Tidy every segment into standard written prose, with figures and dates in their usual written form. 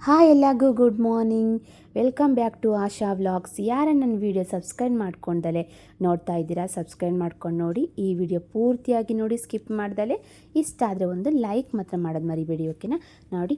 Hi ಎಲ್ಲರಿಗೂ good morning. Welcome back to Asha vlogs. ಯಾರು ನನ್ನ ವೀಡಿಯೋ ಸಬ್ಸ್ಕ್ರೈಬ್ ಮಾಡ್ಕೊಂಡಲೆ ನೋಡ್ತಾ ಇದ್ದೀರಾ, ಸಬ್ಸ್ಕ್ರೈಬ್ ಮಾಡ್ಕೊಂಡು ನೋಡಿ. ಈ ವಿಡಿಯೋ ಪೂರ್ತಿಯಾಗಿ ನೋಡಿ, ಸ್ಕಿಪ್ ಮಾಡ್ದಲೆ. ಇಷ್ಟ ಆದರೆ ಒಂದು ಲೈಕ್ ಮಾತ್ರ ಮಾಡೋದು ಮರಿಬೇಡಿ, ಓಕೆನಾ? ನೋಡಿ,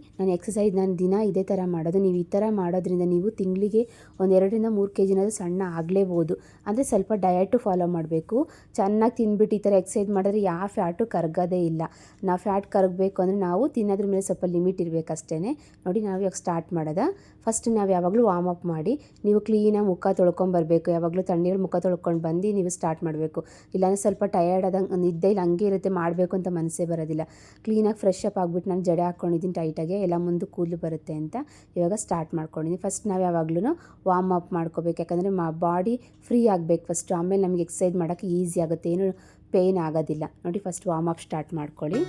ನಾನು ದಿನ ಇದೇ ಥರ ಮಾಡೋದು. ನೀವು ಈ ಥರ ಮಾಡೋದ್ರಿಂದ ನೀವು ತಿಂಗಳಿಗೆ ಒಂದು 2-3 kg ಸಣ್ಣ ಆಗಲೇಬೋದು. ಅಂದರೆ ಸ್ವಲ್ಪ ಡಯಟು ಫಾಲೋ ಮಾಡಬೇಕು. ಚೆನ್ನಾಗಿ ತಿಂದ್ಬಿಟ್ಟು ಈ ಥರ ಎಕ್ಸಸೈಸ್ ಮಾಡಿದ್ರೆ ಯಾವ ಫ್ಯಾಟು ಕರಗೋದೇ ಇಲ್ಲ. ನಾವು ಫ್ಯಾಟ್ ಕರಗಬೇಕು ಅಂದರೆ ನಾವು ತಿನ್ನೋದ್ರ ಮೇಲೆ ಸ್ವಲ್ಪ ಲಿಮಿಟ್ ಇರಬೇಕಷ್ಟೇ. ನೋಡಿ, ನಾವು ಇವಾಗ ಸ್ಟಾರ್ಟ್ ಮಾಡೋದ. ಫಸ್ಟ್ ನಾವು ಯಾವಾಗಲೂ ವಾರ್ಮ್ ಅಪ್ ಮಾಡಿ, ನೀವು ಕ್ಲೀನಾಗಿ ಮುಖ ತೊಳ್ಕೊಂಬರ್ಬೇಕು. ಯಾವಾಗಲೂ ತಣ್ಣೀರು ಮುಖ ತೊಳ್ಕೊಂಡು ಬಂದು ನೀವು ಸ್ಟಾರ್ಟ್ ಮಾಡಬೇಕು. ಇಲ್ಲಾಂದರೆ ಸ್ವಲ್ಪ ಟಯರ್ಡ್ ಆದಂಗೆ ನಿದ್ದೆ ಇಲ್ಲ ಹಂಗೆ ಇರುತ್ತೆ, ಮಾಡಬೇಕು ಅಂತ ಮನಸ್ಸೇ ಬರೋದಿಲ್ಲ. ಕ್ಲೀನಾಗಿ ಫ್ರೆಶ್ ಅಪ್ ಆಗಿಬಿಟ್ಟು ನಾನು ಜಡೆ ಹಾಕ್ಕೊಂಡಿದ್ದೀನಿ ಟೈಟಾಗೆ, ಎಲ್ಲ ಮುಂದೆ ಕೂದಲು ಬರುತ್ತೆ ಅಂತ ಇವಾಗ ಸ್ಟಾರ್ಟ್ ಮಾಡ್ಕೊಂಡಿದ್ದೀನಿ. ಫಸ್ಟ್ ನಾವು ಯಾವಾಗಲೂ ವಾರ್ಮ್ ಅಪ್ ಮಾಡ್ಕೋಬೇಕು, ಯಾಕಂದರೆ ಬಾಡಿ ಫ್ರೀ ಆಗಬೇಕು ಫಸ್ಟು. ಆಮೇಲೆ ನಮಗೆ ಎಕ್ಸಸೈಸ್ ಮಾಡೋಕ್ಕೆ ಈಸಿ ಆಗುತ್ತೆ, ಏನು ಪೇಯ್ನ್ ಆಗೋದಿಲ್ಲ. ನೋಡಿ, ಫಸ್ಟ್ ವಾರ್ಮ್ ಅಪ್ ಸ್ಟಾರ್ಟ್ ಮಾಡ್ಕೊಳ್ಳಿ.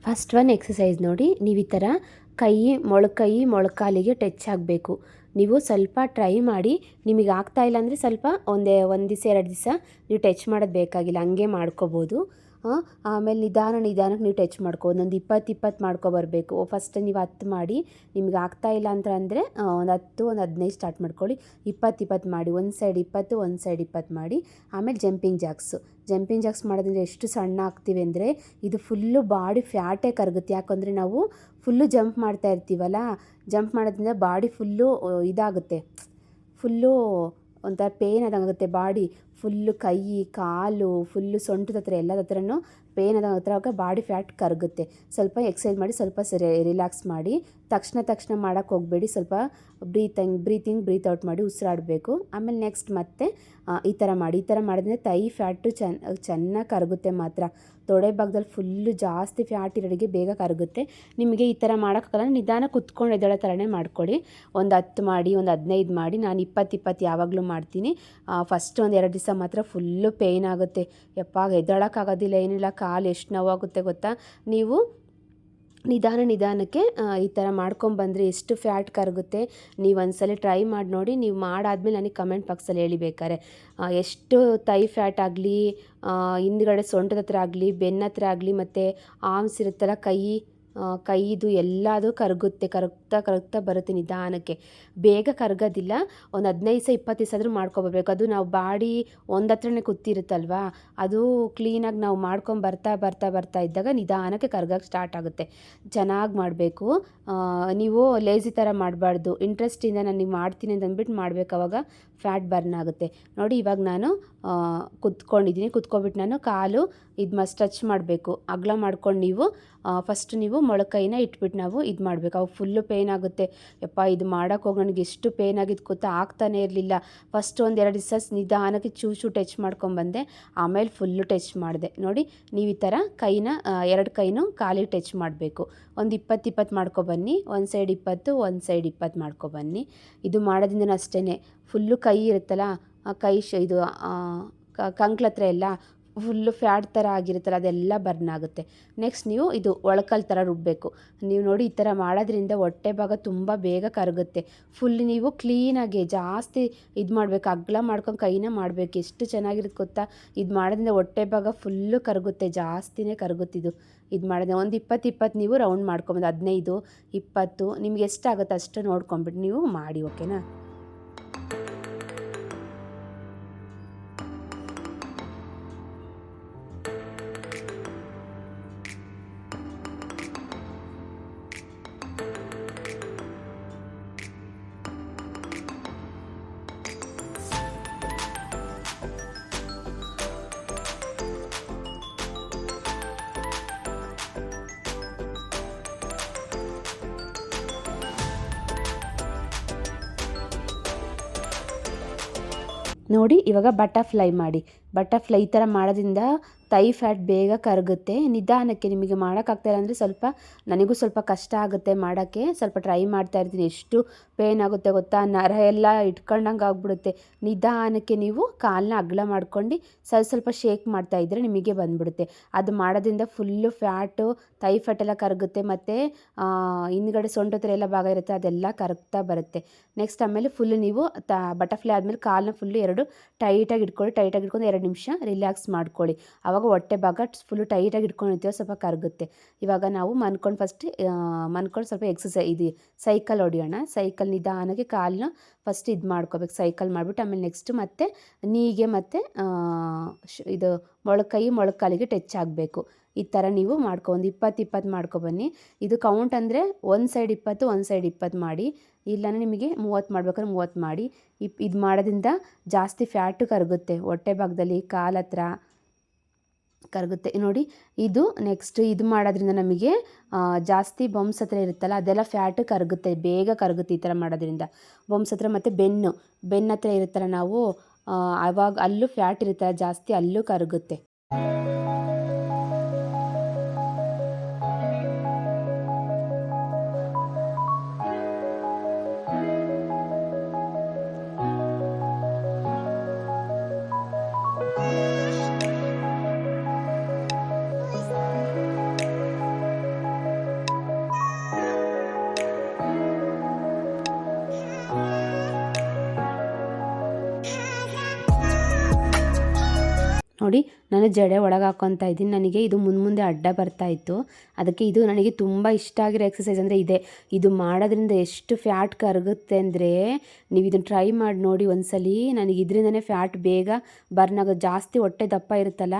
ಫಸ್ಟ್ ಒನ್ ಎಕ್ಸಸೈಸ್ ನೋಡಿ, ನೀವು ಈ ಥರ ಮೊಳಕಾಲಿಗೆ ಟಚ್ ಆಗಬೇಕು. ನೀವು ಸ್ವಲ್ಪ ಟ್ರೈ ಮಾಡಿ, ನಿಮಗೆ ಆಗ್ತಾಯಿಲ್ಲ ಅಂದರೆ ಸ್ವಲ್ಪ ಒಂದು ದಿವಸ 2 ದಿವಸ ನೀವು ಟಚ್ ಮಾಡೋದು ಬೇಕಾಗಿಲ್ಲ, ಹಂಗೆ ಮಾಡ್ಕೋಬೋದು. ಆಮೇಲೆ ನಿಧಾನಕ್ಕೆ ನೀವು ಟಚ್ ಒಂದೊಂದು 20 ಮಾಡ್ಕೊಬರ್ಬೇಕು. ಫಸ್ಟ್ ನೀವು 10 ಮಾಡಿ, ನಿಮ್ಗೆ ಆಗ್ತಾಯಿಲ್ಲ ಅಂದರೆ ಒಂದು 10 ಒಂದು 15 ಸ್ಟಾರ್ಟ್ ಮಾಡ್ಕೊಳ್ಳಿ. 20 ಮಾಡಿ, ಒಂದು ಸೈಡ್ 20 ಒಂದು ಸೈಡ್ 20 ಮಾಡಿ. ಆಮೇಲೆ ಜಂಪಿಂಗ್ ಜಾಕ್ಸ್ ಮಾಡೋದ್ರಿಂದ ಎಷ್ಟು ಸಣ್ಣ ಆಗ್ತೀವಿ ಅಂದರೆ ಇದು ಫುಲ್ಲು ಬಾಡಿ ಫ್ಯಾಟೇ ಕರಗುತ್ತೆ. ಯಾಕಂದರೆ ನಾವು ಫುಲ್ಲು ಜಂಪ್ ಮಾಡ್ತಾ ಇರ್ತೀವಲ್ಲ, ಜಂಪ್ ಮಾಡೋದ್ರಿಂದ ಬಾಡಿ ಫುಲ್ಲು ಇದಾಗುತ್ತೆ, ಫುಲ್ಲು ಒಂಥರ ಪೇನ್ ಆದಂಗಾಗುತ್ತೆ. ಬಾಡಿ ಫುಲ್ಲು ಕೈ ಕಾಲು ಫುಲ್ಲು ಸೊಂಟದ ಹತ್ರ ಎಲ್ಲದ ಹತ್ರನೂ ಪೇನ್ ಆದಾಗ ಬಾಡಿ ಫ್ಯಾಟ್ ಕರಗುತ್ತೆ. ಸ್ವಲ್ಪ ಎಕ್ಸಸೈಸ್ ಮಾಡಿ, ಸ್ವಲ್ಪ ರಿಲ್ಯಾಕ್ಸ್ ಮಾಡಿ. ತಕ್ಷಣ ಮಾಡೋಕ್ಕೆ ಹೋಗಬೇಡಿ. ಸ್ವಲ್ಪ ಬ್ರೀತ್ ಔಟ್ ಮಾಡಿ ಉಸಿರಾಡಬೇಕು. ಆಮೇಲೆ ನೆಕ್ಸ್ಟ್ ಮತ್ತೆ ಈ ಥರ ಮಾಡಿದ್ರೆ ತೈ ಫ್ಯಾಟು ಚೆನ್ನಾಗಿ ಕರಗುತ್ತೆ. ಮಾತ್ರ ತೊಡೆ ಭಾಗದಲ್ಲಿ ಫುಲ್ಲು ಜಾಸ್ತಿ ಫ್ಯಾಟ್ ಇರೋರಿಗೆ ಬೇಗ ಕರಗುತ್ತೆ. ನಿಮಗೆ ಈ ಥರ ಮಾಡೋಕ್ಕಾಗಲ್ಲ, ನಿಧಾನ ಕುತ್ಕೊಂಡು ಎದ್ದೇಳೋ ಥರನೇ ಮಾಡ್ಕೊಳ್ಳಿ. ಒಂದು 10 ಮಾಡಿ, ಒಂದು 15 ಮಾಡಿ. ನಾನು 20 ಯಾವಾಗಲೂ ಮಾಡ್ತೀನಿ. ಫಸ್ಟ್ ಒಂದು 2 ದಿವಸ ಮಾತ್ರ ಫುಲ್ಲು ಪೇಯ್ನ್ ಆಗುತ್ತೆ. ಎದ್ದೇಳೋಕ್ಕಾಗೋದಿಲ್ಲ, ಏನಿಲ್ಲ, ಕಾಲು ಎಷ್ಟು ನೋವಾಗುತ್ತೆ ಗೊತ್ತಾ. ನೀವು ನಿಧಾನಕ್ಕೆ ಈ ಥರ ಮಾಡ್ಕೊಂಬಂದರೆ ಎಷ್ಟು ಫ್ಯಾಟ್ ಕರಗುತ್ತೆ. ನೀವು ಒಂದ್ಸಲ ಟ್ರೈ ಮಾಡಿ ನೋಡಿ. ನೀವು ಮಾಡಾದ್ಮೇಲೆ ನನಗೆ ಕಮೆಂಟ್ ಬಾಕ್ಸಲ್ಲಿ ಹೇಳಿ ಬೇಕಾರೆ. ಎಷ್ಟು ತೈ ಫ್ಯಾಟ್ ಆಗಲಿ, ಹಿಂದ್ಗಡೆ ಸೊಂಟದ ಹತ್ರ ಆಗಲಿ, ಬೆನ್ನ ಹತ್ರ ಆಗಲಿ, ಮತ್ತು ಆರ್ಮ್ಸ್ ಇರುತ್ತಲ್ಲ, ಕೈದು ಎಲ್ಲದು ಕರಗ್ತಾ ಬರುತ್ತೆ ನಿಧಾನಕ್ಕೆ. ಬೇಗ ಕರಗೋದಿಲ್ಲ. ಒಂದು 15 20 ದಿವಸ ಆದರೂ ಮಾಡ್ಕೊಬರ್ಬೇಕು. ಅದು ನಾವು ಬಾಡಿ ಒಂದು ಹತ್ರನೇ ಕೂತಿರುತ್ತಲ್ವ, ಅದು ಕ್ಲೀನಾಗಿ ನಾವು ಮಾಡ್ಕೊಂಡು ಬರ್ತಾ ಇದ್ದಾಗ ನಿಧಾನಕ್ಕೆ ಕರಗಕ್ಕೆ ಸ್ಟಾರ್ಟ್ ಆಗುತ್ತೆ. ಚೆನ್ನಾಗಿ ಮಾಡಬೇಕು. ನೀವು ಲೇಜಿ ಥರ ಮಾಡಬಾರ್ದು. ಇಂಟ್ರೆಸ್ಟಿಂದ ನಾನು ನೀವು ಮಾಡ್ತೀನಿ ಅಂತ ಅಂದ್ಬಿಟ್ಟು ಮಾಡಬೇಕು, ಅವಾಗ ಫ್ಯಾಟ್ ಬರ್ನ್ ಆಗುತ್ತೆ. ನೋಡಿ, ಇವಾಗ ನಾನು ಕುತ್ಕೊಬಿಟ್ಟು ನಾನು ಕಾಲು ಟಚ್ ಮಾಡಬೇಕು. ಅಗಲ ಮಾಡ್ಕೊಂಡು ನೀವು ಫಸ್ಟ್ ನೀವು ಮೊಳಕೈನ ಇಟ್ಬಿಟ್ಟು ನಾವು ಇದು ಮಾಡಬೇಕು. ಅವಾಗ ಫುಲ್ಲು ಪೇಯ್ನ್ ಆಗುತ್ತೆ. ಇದು ಮಾಡೋಕ್ಕೆ ಹೋಗಿ ನನಗೆ ಎಷ್ಟು ಪೇಯ್ನ್ ಆಗಿದ್ದು ಗೊತ್ತಾ, ಆಗ್ತಾನೇ ಇರಲಿಲ್ಲ. ಫಸ್ಟ್ ಒಂದು 2 ದಿವಸ ನಿಧಾನಕ್ಕೆ ಚೂ ಟಚ್ ಮಾಡ್ಕೊಂಬಂದೆ, ಆಮೇಲೆ ಫುಲ್ಲು ಟಚ್ ಮಾಡಿದೆ. ನೋಡಿ, ನೀವು ಈ ಥರ ಕೈನ 2 ಕೈನೂ ಕಾಲಿಗೆ ಟಚ್ ಮಾಡಬೇಕು. ಒಂದು 20 ಮಾಡ್ಕೊಬನ್ನಿ. ಒಂದು ಸೈಡ್ 20 ಒಂದು ಸೈಡ್ 20 ಮಾಡ್ಕೊಬನ್ನಿ. ಇದು ಮಾಡೋದ್ರಿಂದ ಅಷ್ಟೇ, ಫುಲ್ಲು ಕೈ ಇರುತ್ತಲ್ಲ, ಕೈ ಇದು ಕಂಕ್ಲ ಹತ್ರ ಎಲ್ಲ ಫುಲ್ಲು ಫ್ಯಾಟ್ ಥರ ಆಗಿರುತ್ತಲ್ಲ, ಅದೆಲ್ಲ ಬರ್ನ್ ಆಗುತ್ತೆ. ನೆಕ್ಸ್ಟ್ ನೀವು ಇದು ಒಳಕಲ್ ಥರ ರುಬ್ಬಬೇಕು. ನೀವು ನೋಡಿ, ಈ ಥರ ಮಾಡೋದ್ರಿಂದ ಹೊಟ್ಟೆ ಭಾಗ ತುಂಬ ಬೇಗ ಕರಗುತ್ತೆ. ಫುಲ್ ನೀವು ಕ್ಲೀನಾಗಿ ಜಾಸ್ತಿ ಇದು ಮಾಡಬೇಕು, ಅಗಲ ಮಾಡ್ಕೊಂಡು ಕೈನ ಮಾಡಬೇಕು. ಎಷ್ಟು ಚೆನ್ನಾಗಿರುತ್ತೆ ಗೊತ್ತಾ. ಇದು ಮಾಡೋದ್ರಿಂದ ಹೊಟ್ಟೆ ಭಾಗ ಫುಲ್ಲು ಕರಗುತ್ತೆ, ಜಾಸ್ತಿನೇ ಕರಗುತ್ತಿದ್ದು. ಇದು ಮಾಡಿದ್ರೆ ಒಂದು 20 ನೀವು ರೌಂಡ್ ಮಾಡ್ಕೊಬೋದು. 15 20 ನಿಮ್ಗೆ ಎಷ್ಟಾಗುತ್ತೆ ಅಷ್ಟು ನೋಡ್ಕೊಂಬಿಟ್ಟು ನೀವು ಮಾಡಿ, ಓಕೆನಾ? ನೋಡಿ ಇವಾಗ ಬಟರ್ಫ್ಲೈ ಮಾಡಿ. ಬಟರ್ಫ್ಲೈ ಈ ಥರ ಮಾಡೋದ್ರಿಂದ ತೈ ಫ್ಯಾಟ್ ಬೇಗ ಕರಗುತ್ತೆ. ನಿಧಾನಕ್ಕೆ ನಿಮಗೆ ಮಾಡೋಕ್ಕಾಗ್ತಾಯಿಲ್ಲ ಅಂದರೆ ಸ್ವಲ್ಪ ನನಗೂ ಸ್ವಲ್ಪ ಕಷ್ಟ ಆಗುತ್ತೆ ಮಾಡೋಕ್ಕೆ. ಸ್ವಲ್ಪ ಟ್ರೈ ಮಾಡ್ತಾ ಇರ್ತೀನಿ. ಎಷ್ಟು ಪೇನ್ ಆಗುತ್ತೆ ಗೊತ್ತಾ, ನರ ಎಲ್ಲ ಇಟ್ಕೊಂಡಂಗೆ ಆಗ್ಬಿಡುತ್ತೆ. ನಿಧಾನಕ್ಕೆ ನೀವು ಕಾಲನ್ನ ಅಗಲ ಮಾಡ್ಕೊಂಡು ಸ್ವಲ್ಪ ಶೇಕ್ ಮಾಡ್ತಾಯಿದ್ರೆ ನಿಮಗೆ ಬಂದ್ಬಿಡುತ್ತೆ. ಅದು ಮಾಡೋದ್ರಿಂದ ಫುಲ್ಲು ಫ್ಯಾಟು ತೈ ಫ್ಯಾಟ್ ಎಲ್ಲ ಕರಗುತ್ತೆ. ಮತ್ತು ಹಿಂದ್ಗಡೆ ಸೊಂಟ ಹತ್ರ ಎಲ್ಲ ಭಾಗ ಇರುತ್ತೆ ಅದೆಲ್ಲ ಕರಗ್ತಾ ಬರುತ್ತೆ. ನೆಕ್ಸ್ಟ್ ಆಮೇಲೆ ಫುಲ್ಲು ನೀವು ಬಟರ್ಫ್ಲೈ ಆದಮೇಲೆ ಕಾಲನ್ನ ಫುಲ್ಲು ಎರಡು ಟೈಟಾಗಿ ಇಟ್ಕೊಂಡು 2 ನಿಮಿಷ ರಿಲ್ಯಾಕ್ಸ್ ಮಾಡ್ಕೊಳ್ಳಿ. ಆವಾಗ ಹೊಟ್ಟೆ ಭಾಗ ಫುಲ್ಲು ಟೈಟಾಗಿ ಇಟ್ಕೊಂಡಿರ್ತೀವಿ, ಸ್ವಲ್ಪ ಕರಗುತ್ತೆ. ಇವಾಗ ನಾವು ಮನ್ಕೊಂಡು ಸ್ವಲ್ಪ ಸೈಕಲ್ ಹೊಡಿಯೋಣ. ಸೈಕಲ್ ನಿಧಾನಕ್ಕೆ ಕಾಲನ್ನ ಫಸ್ಟ್ ಇದು ಮಾಡ್ಕೋಬೇಕು, ಸೈಕಲ್ ಮಾಡಿಬಿಟ್ಟು ಆಮೇಲೆ ನೆಕ್ಸ್ಟ್ ಮತ್ತೆ ನೀಗೆ ಮತ್ತು ಇದು ಮೊಳಕಾಲಿಗೆ ಟಚ್ ಆಗಬೇಕು. ಈ ಥರ ನೀವು ಒಂದು 20 ಮಾಡ್ಕೊಬನ್ನಿ. ಇದು ಕೌಂಟ್ ಅಂದರೆ ಒಂದು ಸೈಡ್ 20 ಒಂದು ಸೈಡ್ 20 ಮಾಡಿ. ಇಲ್ಲಾಂದರೆ ನಿಮಗೆ 30 ಮಾಡ್ಬೇಕಾದ್ರೆ 30 ಮಾಡಿ. ಇದು ಮಾಡೋದ್ರಿಂದ ಜಾಸ್ತಿ ಫ್ಯಾಟು ಕರಗುತ್ತೆ, ಹೊಟ್ಟೆ ಭಾಗದಲ್ಲಿ ಕಾಲ ಹತ್ರ ಕರಗುತ್ತೆ. ನೋಡಿ ಇದು ನೆಕ್ಸ್ಟ್ ಇದು ಮಾಡೋದ್ರಿಂದ ನಮಗೆ ಜಾಸ್ತಿ ಬೊಮ್ಸ್ ಹತ್ರ ಇರುತ್ತಲ್ಲ ಅದೆಲ್ಲ ಫ್ಯಾಟು ಕರಗುತ್ತೆ, ಬೇಗ ಕರಗುತ್ತೆ ಈ ಥರ ಮಾಡೋದ್ರಿಂದ. ಬೊಮ್ಸ್ ಹತ್ರ ಮತ್ತು ಬೆನ್ನು ಹತ್ರ ಇರುತ್ತಲ್ಲ ನಾವು ಆವಾಗ ಅಲ್ಲೂ ಫ್ಯಾಟ್ ಇರುತ್ತಲ್ಲ ಜಾಸ್ತಿ, ಅಲ್ಲೂ ಕರಗುತ್ತೆ. ನೋಡಿ ನಾನು ಜಡೆ ಒಳಗೆ ಹಾಕ್ಕೊತಾ ಇದ್ದೀನಿ. ನನಗೆ ಇದು ಮುಂದೆ ಅಡ್ಡ ಬರ್ತಾಯಿತ್ತು, ಅದಕ್ಕೆ ಇದು ನನಗೆ ತುಂಬ ಇಷ್ಟ ಆಗಿರೋ ಎಕ್ಸಸೈಸ್ ಅಂದರೆ ಇದೆ. ಇದು ಮಾಡೋದ್ರಿಂದ ಎಷ್ಟು ಫ್ಯಾಟ್ ಕರಗುತ್ತೆ ಅಂದರೆ ನೀವು ಇದನ್ನು ಟ್ರೈ ಮಾಡಿ ನೋಡಿ ಒಂದ್ಸಲಿ. ನನಗೆ ಇದರಿಂದನೇ ಫ್ಯಾಟ್ ಬೇಗ ಬರ್ನ್ ಆಗೋದು. ಜಾಸ್ತಿ ಹೊಟ್ಟೆ ದಪ್ಪ ಇರುತ್ತಲ್ಲ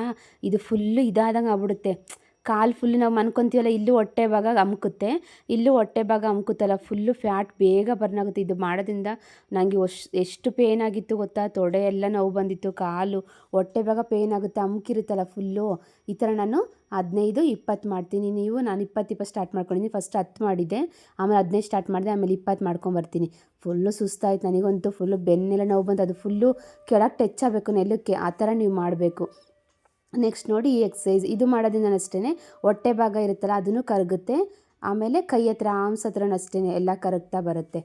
ಇದು ಫುಲ್ಲು ಇದಾದಂಗೆ ಆಗ್ಬಿಡುತ್ತೆ. ಕಾಲು ಫುಲ್ಲು ನಾವು ಮನ್ಕೊತೀವಲ್ಲ, ಇಲ್ಲೂ ಹೊಟ್ಟೆ ಭಾಗ ಅಮ್ಕುತ್ತಲ್ಲ, ಫುಲ್ಲು ಫ್ಯಾಟ್ ಬೇಗ ಬರ್ನ್ ಆಗುತ್ತೆ. ಇದು ಮಾಡೋದ್ರಿಂದ ನನಗೆ ಎಷ್ಟು ಪೇನ್ ಆಗಿತ್ತು ಗೊತ್ತಾ, ತೊಡೆ ಎಲ್ಲ ನೋವು ಬಂದಿತ್ತು, ಕಾಲು ಹೊಟ್ಟೆ ಭಾಗ ಪೇನ್ ಆಗುತ್ತೆ, ಅಮ್ಕಿರುತ್ತಲ್ಲ ಫುಲ್ಲು. ಈ ಥರ ನಾನು 15-20 ಮಾಡ್ತೀನಿ. ನಾನು 20 ಸ್ಟಾರ್ಟ್ ಮಾಡ್ಕೊಂಡಿದ್ದೀನಿ. ಫಸ್ಟ್ 10 ಮಾಡಿದ್ದೆ, ಆಮೇಲೆ 15 ಸ್ಟಾರ್ಟ್ ಮಾಡಿದೆ, ಆಮೇಲೆ 20 ಮಾಡ್ಕೊಂಬರ್ತೀನಿ. ಫುಲ್ಲು ಸುಸ್ತಾಯ್ತು ನನಗಂತೂ, ಫುಲ್ಲು ಬೆನ್ನೆಲ್ಲ ನೋವು ಬಂತು. ಅದು ಫುಲ್ಲು ಕೆಳಗೆ ಟಚ್ ಆಗಬೇಕು ನೆಲಕ್ಕೆ, ಆ ಥರ ನೀವು ಮಾಡಬೇಕು. ನೆಕ್ಸ್ಟ್ ನೋಡಿ ಈ ಎಕ್ಸಸೈಸ್ ಇದು ಮಾಡೋದ್ರಿಂದ ಅಷ್ಟೇ ಹೊಟ್ಟೆ ಭಾಗ ಇರುತ್ತಲ್ಲ ಅದನ್ನು ಕರಗುತ್ತೆ. ಆಮೇಲೆ ಕೈ ಹತ್ರ ಆರ್ಮ್ಸ್ ಹತ್ರನೂ ಅಷ್ಟೇ ಎಲ್ಲ ಕರಗ್ತಾ ಬರುತ್ತೆ.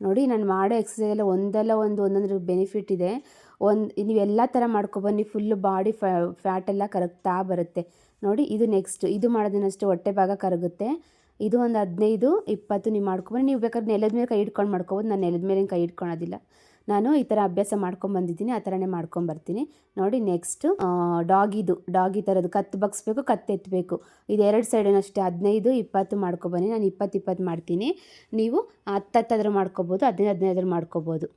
ನೋಡಿ ನಾನು ಮಾಡೋ ಎಕ್ಸಸೈಸ್ ಎಲ್ಲ ಒಂದೊಂದು ಬೆನಿಫಿಟ್ ಇದೆ. ನೀವೆಲ್ಲ ಥರ ಮಾಡ್ಕೊಬನ್ನಿ, ಫುಲ್ಲು ಬಾಡಿ ಫ್ಯಾಟ್ ಎಲ್ಲ ಕರಗ್ತಾ ಬರುತ್ತೆ. ನೋಡಿ ಇದು ನೆಕ್ಸ್ಟ್ ಇದು ಮಾಡೋದ್ರಿಂದ ಅಷ್ಟೇ ಹೊಟ್ಟೆ ಭಾಗ ಕರಗುತ್ತೆ. ಇದು ಒಂದು 15-20 ನೀವು ಮಾಡ್ಕೊಬನ್ನಿ. ನೀವು ಬೇಕಾದ್ರೆ ನೆಲದ ಮೇಲೆ ಕೈ ಇಟ್ಕೊಂಡು ಮಾಡ್ಕೊಬೋದು. ನಾನು ನೆಲದ ಮೇಲೆ ಕೈ ಇಟ್ಕೊಳೋದಿಲ್ಲ, ನಾನು ಈ ಥರ ಅಭ್ಯಾಸ ಮಾಡ್ಕೊಂಬಂದಿದ್ದೀನಿ, ಆ ಥರನೇ ಮಾಡ್ಕೊಂಬರ್ತೀನಿ. ನೋಡಿ ನೆಕ್ಸ್ಟು ಡಾಗಿ ಥರದ್ದು ಕತ್ತು ಬಗ್ಸ್ಬೇಕು, ಕತ್ತು ಎತ್ತಬೇಕು. ಇದು 2 ಸೈಡನ್ನು ಅಷ್ಟೇ 15-20 ಮಾಡ್ಕೊಬನ್ನಿ. ನಾನು 20 ಮಾಡ್ತೀನಿ. ನೀವು 10 ಮಾಡ್ಕೊಬೋದು, 15 ಮಾಡ್ಕೊಬೋದು.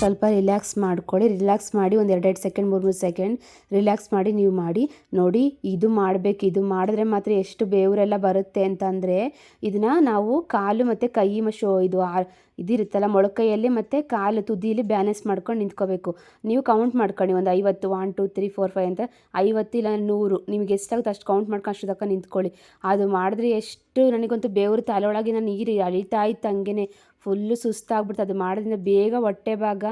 ಸ್ವಲ್ಪ ರಿಲ್ಯಾಕ್ಸ್ ಮಾಡ್ಕೊಳ್ಳಿ. ರಿಲ್ಯಾಕ್ಸ್ ಮಾಡಿ ಒಂದು 2 ಸೆಕೆಂಡ್ 3 ಸೆಕೆಂಡ್ ರಿಲ್ಯಾಕ್ಸ್ ಮಾಡಿ ನೀವು ಮಾಡಿ ನೋಡಿ. ಇದು ಮಾಡಬೇಕು, ಇದು ಮಾಡಿದ್ರೆ ಮಾತ್ರ ಎಷ್ಟು ಬೇವರೆಲ್ಲ ಬರುತ್ತೆ ಅಂತಂದರೆ, ಇದನ್ನು ನಾವು ಕಾಲು ಮತ್ತು ಕೈ ಇದಿರುತ್ತಲ್ಲ ಮೊಳಕೈಯಲ್ಲಿ ಮತ್ತು ಕಾಲು ತುದಿಯಲ್ಲಿ ಬ್ಯಾಲೆನ್ಸ್ ಮಾಡ್ಕೊಂಡು ನಿಂತ್ಕೋಬೇಕು. ನೀವು ಕೌಂಟ್ ಮಾಡ್ಕೊಳ್ಳಿ, ಒಂದು 50 1 2 3 4 5 ಅಂತ 50 ಇಲ್ಲ 100 ನಿಮಗೆ ಎಷ್ಟಾಗುತ್ತೆ ಅಷ್ಟು ಕೌಂಟ್ ಮಾಡ್ಕೊಂಡು ಅಷ್ಟು ತನಕ ನಿಂತ್ಕೊಳ್ಳಿ. ಅದು ಮಾಡಿದ್ರೆ ಎಷ್ಟು ನನಗಂತೂ ಬೇವರು ತಲೆಯೊಳಗಿನ ನೀರು ಅಳಿತಾ ಇತ್ತು, ಹಂಗೆ ಫುಲ್ಲು ಸುಸ್ತಾಗ್ಬಿಡ್ತು. ಅದು ಮಾಡೋದ್ರಿಂದ ಬೇಗ ಹೊಟ್ಟೆ ಭಾಗ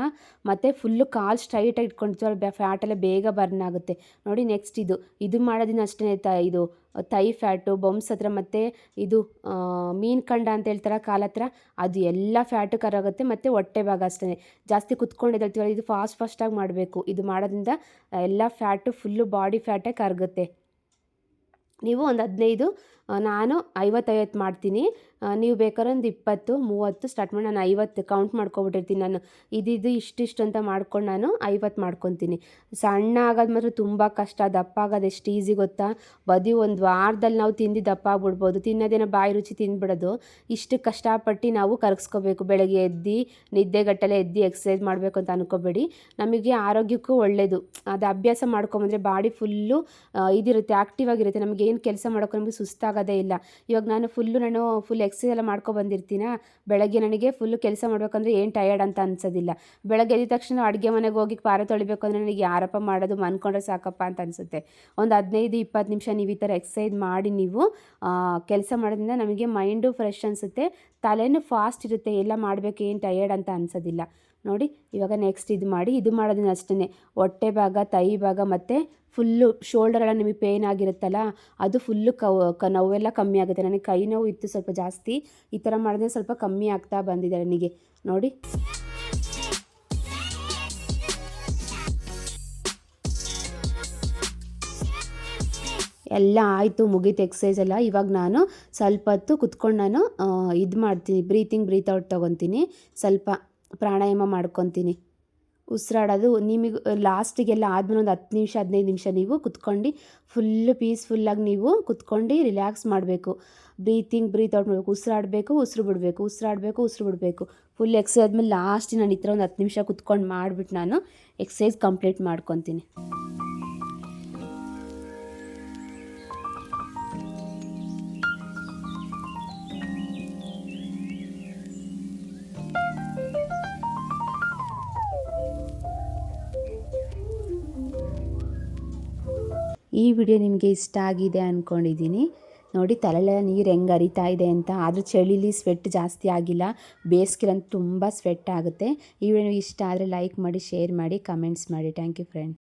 ಮತ್ತು ಫುಲ್ಲು ಕಾಲು ಸ್ಟ್ರೈಟಾಗಿ ಇಟ್ಕೊಂಡಿರ್ತೀವಲ್ಲ ಫ್ಯಾಟೆಲ್ಲ ಬೇಗ ಬರ್ನ್ ಆಗುತ್ತೆ. ನೋಡಿ ನೆಕ್ಸ್ಟ್ ಇದು ಮಾಡೋದ್ರಿಂದ ಅಷ್ಟೇ ಇದು ತೈ ಫ್ಯಾಟು ಬೊಮ್ಸ್ ಹತ್ರ ಮತ್ತು ಇದು ಮೀನು ಕಂಡ ಅಂತ ಹೇಳ್ತಾರೆ ಕಾಲ ಹತ್ರ, ಅದು ಎಲ್ಲ ಫ್ಯಾಟು ಕರಗುತ್ತೆ. ಮತ್ತು ಹೊಟ್ಟೆ ಭಾಗ ಅಷ್ಟೇ ಜಾಸ್ತಿ ಕುತ್ಕೊಂಡಿದ್ದೇಳ್ತೀವಲ್ಲ, ಇದು ಫಾಸ್ಟಾಗಿ ಮಾಡಬೇಕು. ಇದು ಮಾಡೋದ್ರಿಂದ ಎಲ್ಲ ಫ್ಯಾಟು ಫುಲ್ಲು ಬಾಡಿ ಫ್ಯಾಟೇ ಕರಗುತ್ತೆ. ನೀವು ಒಂದು 15 ನಾನು 50 ಮಾಡ್ತೀನಿ. ನೀವು ಬೇಕಾದ್ರೆ ಒಂದು 20 30 ಸ್ಟಾರ್ಟ್ ಮಾಡಿ, ನಾನು 50 ಕೌಂಟ್ ಮಾಡ್ಕೊಬಿಟ್ಟಿರ್ತೀನಿ. ನಾನು ಇದಿದು ಇಷ್ಟಿಷ್ಟು ಅಂತ ಮಾಡ್ಕೊಂಡು ನಾನು 50 ಮಾಡ್ಕೊತೀನಿ. ಸಣ್ಣ ಆಗೋದು ಮಾತ್ರ ತುಂಬ ಕಷ್ಟ. ದಪ್ಪ ಆಗೋದು ಎಷ್ಟು ಈಸಿ ಗೊತ್ತಾ? ಬರೀ ಒಂದು ವಾರದಲ್ಲಿ ನಾವು ತಿಂದು ದಪ್ಪ ಆಗ್ಬಿಡ್ಬೋದು. ತಿನ್ನೋದೇನೋ ಬಾಯಿ ರುಚಿ ತಿಂದ್ಬಿಡೋದು. ಇಷ್ಟು ಕಷ್ಟಪಟ್ಟು ನಾವು ಕರಗಿಸ್ಕೋಬೇಕು. ಬೆಳಗ್ಗೆ ಎದ್ದು ನಿದ್ದೆಗಟ್ಟಲೆ ಎದ್ದು ಎಕ್ಸಸೈಸ್ ಮಾಡಬೇಕು ಅಂತ ಅನ್ಕೋಬೇಡಿ. ನಮಗೆ ಆರೋಗ್ಯಕ್ಕೂ ಒಳ್ಳೆಯದು. ಅದು ಅಭ್ಯಾಸ ಮಾಡ್ಕೊಂಬಂದರೆ ಬಾಡಿ ಫುಲ್ಲು ಇದಿರುತ್ತೆ, ಆ್ಯಕ್ಟಿವ್ ಆಗಿರುತ್ತೆ. ನಮಗೆ ಏನು ಕೆಲಸ ಮಾಡೋಕೆ ನಮಗೆ ಸುಸ್ತಾಗೋದೇ ಇಲ್ಲ. ಇವಾಗ ನಾನು ಫುಲ್ ಎಕ್ಸಸೈಸ್ ಎಲ್ಲ ಮಾಡ್ಕೊಬಂದಿರ್ತೀನ. ಬೆಳಗ್ಗೆ ನನಗೆ ಫುಲ್ಲು ಕೆಲಸ ಮಾಡಬೇಕಂದ್ರೆ ಏನು ಟಯರ್ಡ್ ಅಂತ ಅನ್ಸೋದಿಲ್ಲ. ಬೆಳಗ್ಗೆ ಎದ್ದ ತಕ್ಷಣ ಅಡುಗೆ ಮನೆಗೆ ಹೋಗಿ ಪಾತ್ರೆ ತೊಳಿಬೇಕು ಅಂದರೆ ನನಗೆ ಯಾರಪ್ಪ ಮಾಡೋದು, ಮನ್ಕೊಂಡ್ರೆ ಸಾಕಪ್ಪ ಅಂತ ಅನಿಸುತ್ತೆ. ಒಂದು 15-20 ನಿಮಿಷ ನೀವು ಈ ಥರ ಎಕ್ಸಸೈಸ್ ಮಾಡಿ ನೀವು ಕೆಲಸ ಮಾಡೋದ್ರಿಂದ ನಮಗೆ ಮೈಂಡು ಫ್ರೆಶ್ ಅನಿಸುತ್ತೆ, ತಲೆನೂ ಫಾಸ್ಟ್ ಇರುತ್ತೆ. ಎಲ್ಲ ಮಾಡಬೇಕು, ಏನು ಟಯರ್ಡ್ ಅಂತ ಅನಿಸೋದಿಲ್ಲ. ನೋಡಿ ಇವಾಗ ನೆಕ್ಸ್ಟ್ ಇದು ಮಾಡೋದ್ರಿಂದ ಅಷ್ಟೇ ಹೊಟ್ಟೆ ಭಾಗ, ತೈ ಭಾಗ ಮತ್ತು ಫುಲ್ಲು ಶೋಲ್ಡರೆಲ್ಲ ನಿಮಗೆ ಪೇಯ್ನ್ ಆಗಿರುತ್ತಲ್ಲ, ಅದು ಫುಲ್ಲು ನೋವೆಲ್ಲ ಕಮ್ಮಿ ಆಗುತ್ತೆ. ನನಗೆ ಕೈ ನೋವು ಇತ್ತು ಸ್ವಲ್ಪ ಜಾಸ್ತಿ. ಈ ಥರ ಮಾಡಿದ್ರೆ ಸ್ವಲ್ಪ ಕಮ್ಮಿ ಆಗ್ತಾ ಬಂದಿದೆ ನನಗೆ. ನೋಡಿ ಎಲ್ಲ ಆಯಿತು, ಮುಗೀತು ಎಕ್ಸಸೈಸ್ ಎಲ್ಲ. ಇವಾಗ ನಾನು ಸ್ವಲ್ಪ ಹೊತ್ತು ಕುತ್ಕೊಂಡು ನಾನು ಇದು ಮಾಡ್ತೀನಿ, ಬ್ರೀತ್ ಔಟ್ ತೊಗೊತೀನಿ. ಸ್ವಲ್ಪ ಪ್ರಾಣಾಯಾಮ ಮಾಡ್ಕೊತೀನಿ. ಉಸಿರಾಡೋದು ನಿಮಗೆ ಲಾಸ್ಟಿಗೆಲ್ಲ ಆದಮೇಲೆ ಒಂದು 10 ನಿಮಿಷ 15 ನಿಮಿಷ ನೀವು ಕುತ್ಕೊಂಡು ಫುಲ್ಲು ಪೀಸ್ಫುಲ್ಲಾಗಿ ನೀವು ಕುತ್ಕೊಂಡು ರಿಲ್ಯಾಕ್ಸ್ ಮಾಡಬೇಕು. ಬ್ರೀತ್ ಔಟ್ ಮಾಡಬೇಕು. ಉಸಿರಾಡಬೇಕು, ಉಸಿರು ಬಿಡಬೇಕು. ಫುಲ್ ಎಕ್ಸಸೈಸ್ ಆದಮೇಲೆ ಲಾಸ್ಟಿಗೆ ನಾನು ಈ ಥರ ಒಂದು 10 ನಿಮಿಷ ಕುತ್ಕೊಂಡು ಮಾಡಿಬಿಟ್ಟು ನಾನು ಎಕ್ಸಸೈಸ್ ಕಂಪ್ಲೀಟ್ ಮಾಡ್ಕೊತೀನಿ. ಈ ವಿಡಿಯೋ ನಿಮಗೆ ಇಷ್ಟ ಆಗಿದೆ ಅಂದ್ಕೊಂಡಿದ್ದೀನಿ. ನೋಡಿ ತಲೆಯೆಲ್ಲ ನೀರು ಹೆಂಗೆ ಹರಿತಾ ಇದೆ ಅಂತ. ಆದರೂ ಚಳಿಲಿ ಸ್ವೆಟ್ ಜಾಸ್ತಿ ಆಗಿಲ್ಲ, ಬೇಸಿಗೆಲಂತೂ ತುಂಬ ಸ್ವೆಟ್ ಆಗುತ್ತೆ. ಈ ವಿಡಿಯೋ ಇಷ್ಟ ಆದರೆ ಲೈಕ್ ಮಾಡಿ, ಶೇರ್ ಮಾಡಿ, ಕಮೆಂಟ್ಸ್ ಮಾಡಿ. Thank you friend.